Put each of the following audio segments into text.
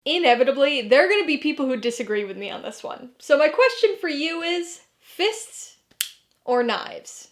Inevitably, there are going to be people who disagree with me on this one. So my question for you is, fists or knives?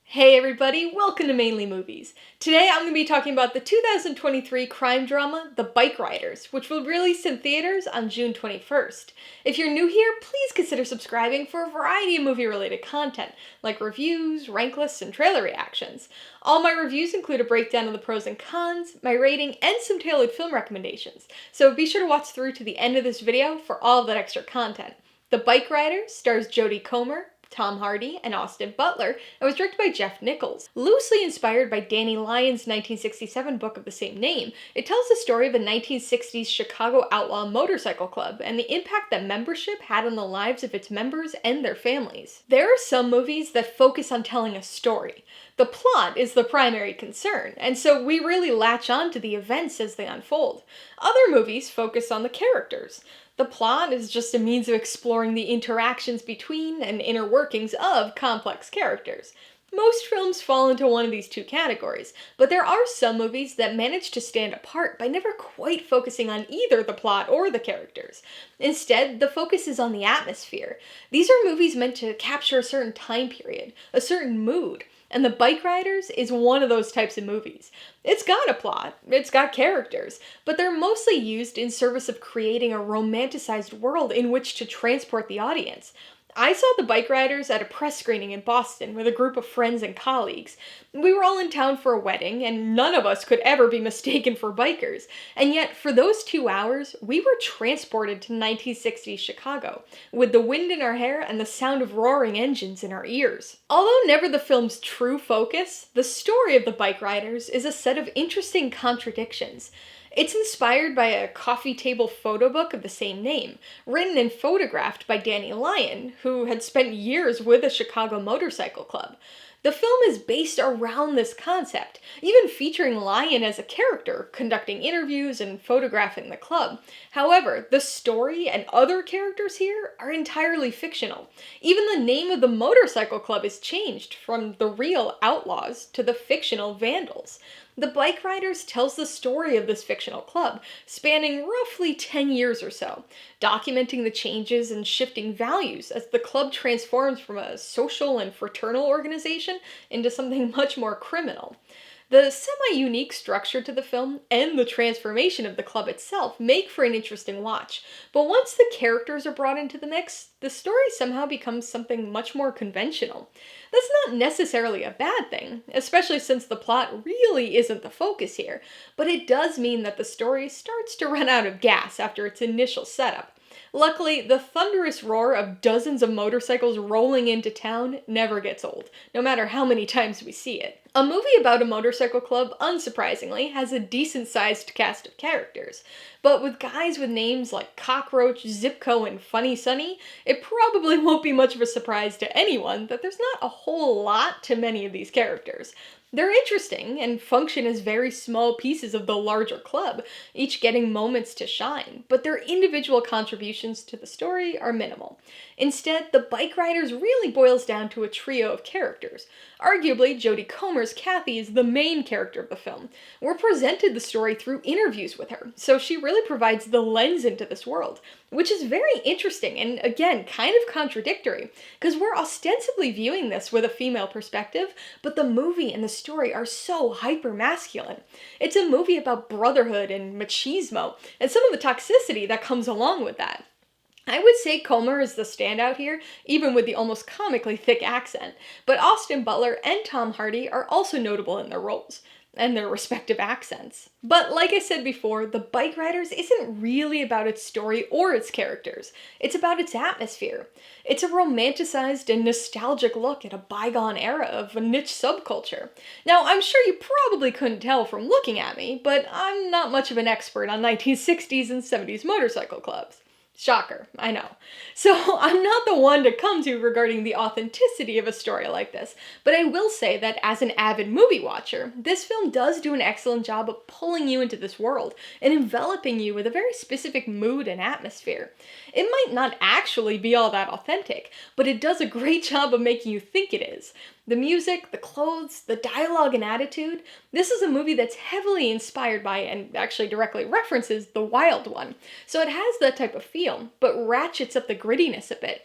Hey everybody, welcome to Mainely Movies. Today I'm going to be talking about the 2023 crime drama, The Bikeriders, which will release in theaters on June 21st. If you're new here, please consider subscribing for a variety of movie-related content, like reviews, rank lists, and trailer reactions. All my reviews include a breakdown of the pros and cons, my rating, and some tailored film recommendations, so be sure to watch through to the end of this video for all of that extra content. The Bikeriders stars Jodie Comer, Tom Hardy, and Austin Butler, and was directed by Nichols. Loosely inspired by Danny Lyon's 1967 book of the same name, it tells the story of a 1960s Chicago outlaw motorcycle club and the impact that membership had on the lives of its members and their families. There are some movies that focus on telling a story. The plot is the primary concern, and so we really latch on to the events as they unfold. Other movies focus on the characters. The plot is just a means of exploring the interactions between and inner workings of complex characters. Most films fall into one of these two categories, but there are some movies that manage to stand apart by never quite focusing on either the plot or the characters. Instead, the focus is on the atmosphere. These are movies meant to capture a certain time period, a certain mood, and The Bikeriders is one of those types of movies. It's got a plot, it's got characters, but they're mostly used in service of creating a romanticized world in which to transport the audience. I saw The Bikeriders at a press screening in Boston with a group of friends and colleagues. We were all in town for a wedding, and none of us could ever be mistaken for bikers. And yet, for those 2 hours, we were transported to 1960s Chicago, with the wind in our hair and the sound of roaring engines in our ears. Although never the film's true focus, the story of The Bikeriders is a set of interesting contradictions. It's inspired by a coffee table photo book of the same name, written and photographed by Danny Lyon, who had spent years with a Chicago motorcycle club. The film is based around this concept, even featuring Lyon as a character, conducting interviews and photographing the club. However, the story and other characters here are entirely fictional. Even the name of the motorcycle club is changed from the real outlaws to the fictional vandals. The Bikeriders tells the story of this fictional club, spanning roughly 10 years or so, documenting the changes and shifting values as the club transforms from a social and fraternal organization into something much more criminal. The semi-unique structure to the film and the transformation of the club itself make for an interesting watch, but once the characters are brought into the mix, the story somehow becomes something much more conventional. That's not necessarily a bad thing, especially since the plot really isn't the focus here, but it does mean that the story starts to run out of gas after its initial setup. Luckily, the thunderous roar of dozens of motorcycles rolling into town never gets old, no matter how many times we see it. A movie about a motorcycle club, unsurprisingly, has a decent-sized cast of characters, but with guys with names like Cockroach, Zipco, and Funny Sonny, it probably won't be much of a surprise to anyone that there's not a whole lot to many of these characters. They're interesting and function as very small pieces of the larger club, each getting moments to shine, but their individual contributions to the story are minimal. Instead, The Bikeriders really boils down to a trio of characters. Arguably, Jodie Comer's Kathy is the main character of the film. We're presented the story through interviews with her, so she really provides the lens into this world, which is very interesting and, again, kind of contradictory, because we're ostensibly viewing this with a female perspective, but the movie and the story are so hyper-masculine. It's a movie about brotherhood and machismo, and some of the toxicity that comes along with that. I would say Comer is the standout here, even with the almost comically thick accent, but Austin Butler and Tom Hardy are also notable in their roles, and their respective accents. But like I said before, The Bikeriders isn't really about its story or its characters. It's about its atmosphere. It's a romanticized and nostalgic look at a bygone era of a niche subculture. Now, I'm sure you probably couldn't tell from looking at me, but I'm not much of an expert on 1960s and 70s motorcycle clubs. Shocker, I know. So I'm not the one to come to regarding the authenticity of a story like this, but I will say that as an avid movie watcher, this film does do an excellent job of pulling you into this world and enveloping you with a very specific mood and atmosphere. It might not actually be all that authentic, but it does a great job of making you think it is. The music, the clothes, the dialogue and attitude. This is a movie that's heavily inspired by and actually directly references The Wild One. So it has that type of feel, but ratchets up the grittiness a bit.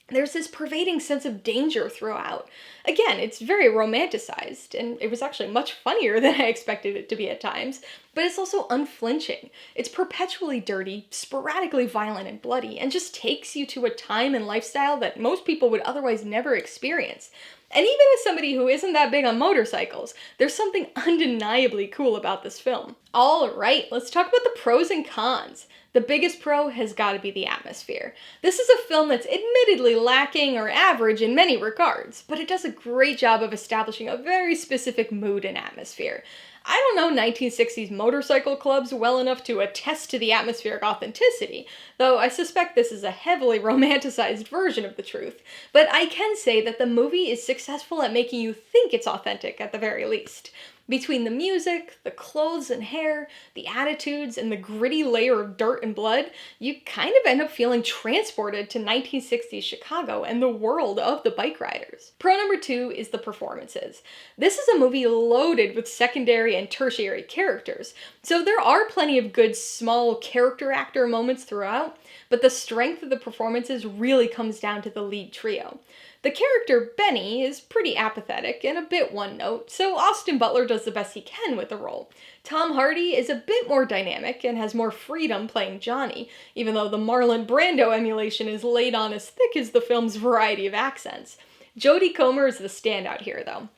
There's this pervading sense of danger throughout. Again, it's very romanticized, and it was actually much funnier than I expected it to be at times, but it's also unflinching. It's perpetually dirty, sporadically violent and bloody, and just takes you to a time and lifestyle that most people would otherwise never experience. And even as somebody who isn't that big on motorcycles, there's something undeniably cool about this film. Alright, let's talk about the pros and cons. The biggest pro has got to be the atmosphere. This is a film that's admittedly lacking or average in many regards, but it does a great job of establishing a very specific mood and atmosphere. I don't know 1960s motorcycle clubs well enough to attest to the atmospheric authenticity, though I suspect this is a heavily romanticized version of the truth, but I can say that the movie is successful at making you think it's authentic at the very least. Between the music, the clothes and hair, the attitudes, and the gritty layer of dirt and blood, you kind of end up feeling transported to 1960s Chicago and the world of the Bikeriders. Pro number 2 is the performances. This is a movie loaded with secondary and tertiary characters, so there are plenty of good small character actor moments throughout, but the strength of the performances really comes down to the lead trio. The character, Benny, is pretty apathetic and a bit one-note, so Austin Butler does the best he can with the role. Tom Hardy is a bit more dynamic and has more freedom playing Johnny, even though the Marlon Brando emulation is laid on as thick as the film's variety of accents. Jodie Comer is the standout here, though,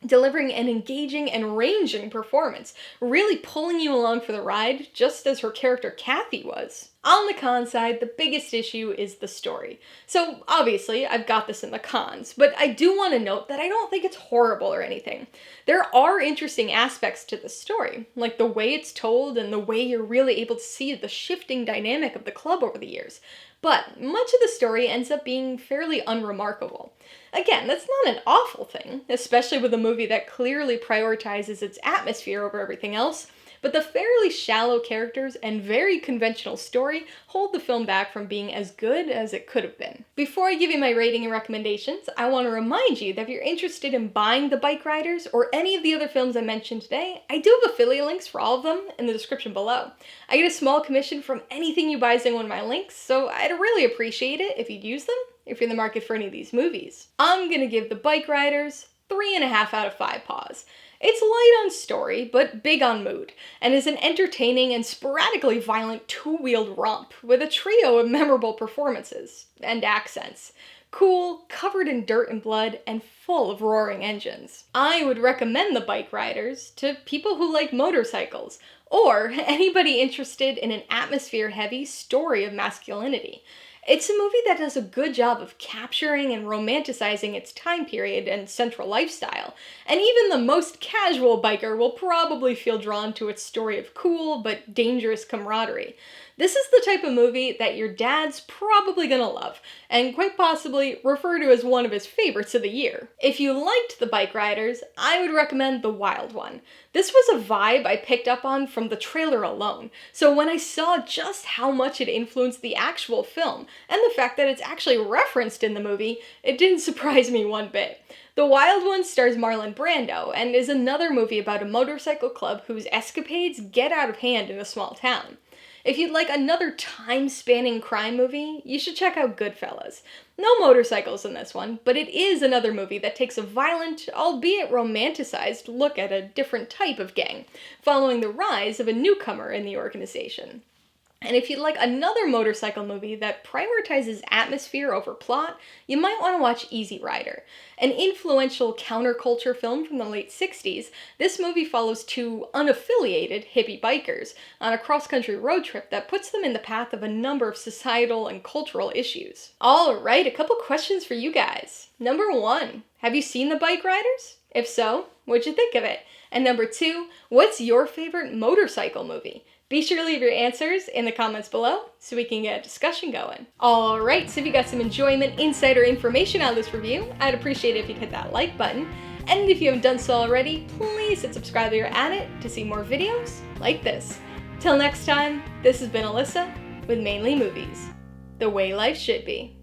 delivering an engaging and ranging performance, really pulling you along for the ride, just as her character Kathy was. On the con side, the biggest issue is the story. So obviously, I've got this in the cons, but I do want to note that I don't think it's horrible or anything. There are interesting aspects to the story, like the way it's told and the way you're really able to see the shifting dynamic of the club over the years. But much of the story ends up being fairly unremarkable. Again, that's not an awful thing, especially with a movie that clearly prioritizes its atmosphere over everything else, but the fairly shallow characters and very conventional story hold the film back from being as good as it could have been. Before I give you my rating and recommendations, I want to remind you that if you're interested in buying The Bikeriders or any of the other films I mentioned today, I do have affiliate links for all of them in the description below. I get a small commission from anything you buy using one of my links, so I'd really appreciate it if you'd use them if you're in the market for any of these movies. I'm gonna give The Bikeriders 3.5 out of 5 paws. It's light on story, but big on mood, and is an entertaining and sporadically violent two-wheeled romp with a trio of memorable performances and accents. Cool, covered in dirt and blood, and full of roaring engines. I would recommend The Bikeriders to people who like motorcycles, or anybody interested in an atmosphere-heavy story of masculinity. It's a movie that does a good job of capturing and romanticizing its time period and central lifestyle, and even the most casual biker will probably feel drawn to its story of cool but dangerous camaraderie. This is the type of movie that your dad's probably gonna love, and quite possibly refer to as one of his favorites of the year. If you liked The Bikeriders, I would recommend The Wild One. This was a vibe I picked up on from the trailer alone, so when I saw just how much it influenced the actual film, and the fact that it's actually referenced in the movie, it didn't surprise me one bit. The Wild One stars Marlon Brando, and is another movie about a motorcycle club whose escapades get out of hand in a small town. If you'd like another time-spanning crime movie, you should check out Goodfellas. No motorcycles in this one, but it is another movie that takes a violent, albeit romanticized, look at a different type of gang, following the rise of a newcomer in the organization. And if you'd like another motorcycle movie that prioritizes atmosphere over plot, you might want to watch Easy Rider. An influential counterculture film from the late 60s, this movie follows two unaffiliated hippie bikers on a cross-country road trip that puts them in the path of a number of societal and cultural issues. Alright, a couple questions for you guys. Number 1, have you seen The Bikeriders? If so, what'd you think of it? And number 2, what's your favorite motorcycle movie? Be sure to leave your answers in the comments below so we can get a discussion going. Alright, so if you got some enjoyment, insight, or information out of this review, I'd appreciate it if you'd hit that like button. And if you haven't done so already, please hit subscribe while you're at it to see more videos like this. Till next time, this has been Alyssa with Mainly Movies, the way life should be.